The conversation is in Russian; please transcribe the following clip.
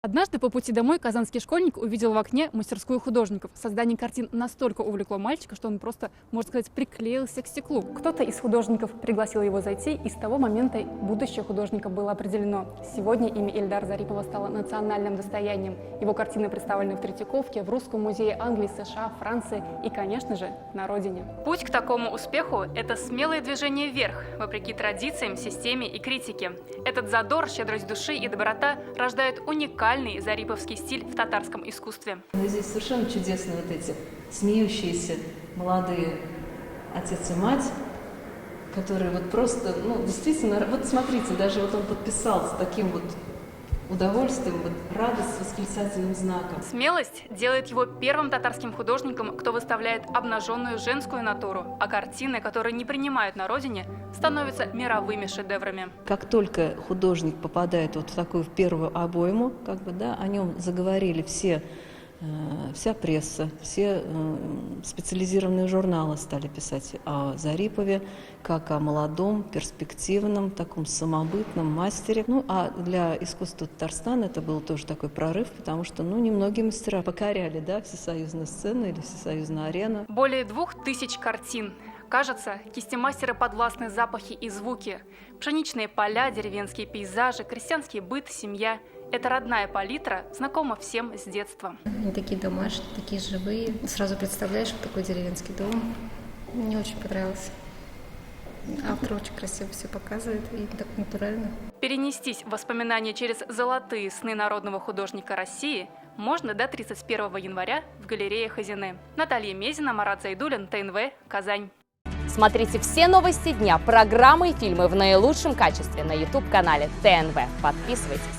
Однажды по пути домой казанский школьник увидел в окне мастерскую художников. Создание картин настолько увлекло мальчика, что он просто, можно сказать, приклеился к стеклу. Кто-то из художников пригласил его зайти, и с того момента будущее художника было определено. Сегодня имя Ильдара Зарипова стало национальным достоянием. Его картины представлены в Третьяковке, в Русском музее Англии, США, Франции и, конечно же, на родине. Путь к такому успеху – это смелое движение вверх, вопреки традициям, системе и критике. Этот задор, щедрость души и доброта рождают уникальный зариповский стиль в татарском искусстве. Здесь совершенно чудесные вот эти смеющиеся молодые отец и мать, которые вот просто, действительно, вот смотрите, даже вот он подписал с таким вот удовольствием, вот радость с восклицательным знаком. Смелость делает его первым татарским художником, кто выставляет обнаженную женскую натуру, а картины, которые не принимают на родине, становятся мировыми шедеврами. Как только художник попадает вот в такую в первую обойму, о нем заговорили вся пресса, все специализированные журналы стали писать о Зарипове, как о молодом, перспективном, таком самобытном мастере. А для искусства Татарстана это был тоже такой прорыв, потому что, немногие мастера покоряли, всесоюзную сцену или всесоюзную арену. Более 2000 картин. Кажется, кисти мастера подвластны запахи и звуки. Пшеничные поля, деревенские пейзажи, крестьянский быт, семья. Эта родная палитра знакома всем с детства. Они такие домашние, такие живые. Сразу представляешь, вот такой деревенский дом. Мне очень понравилось. Автор очень красиво все показывает и так натурально. Перенестись в воспоминания через золотые сны народного художника России можно до 31 января в галерее Хазины. Наталья Мезина, Марат Зайдуллин, ТНВ, Казань. Смотрите все новости дня, программы и фильмы в наилучшем качестве на YouTube-канале ТНВ. Подписывайтесь.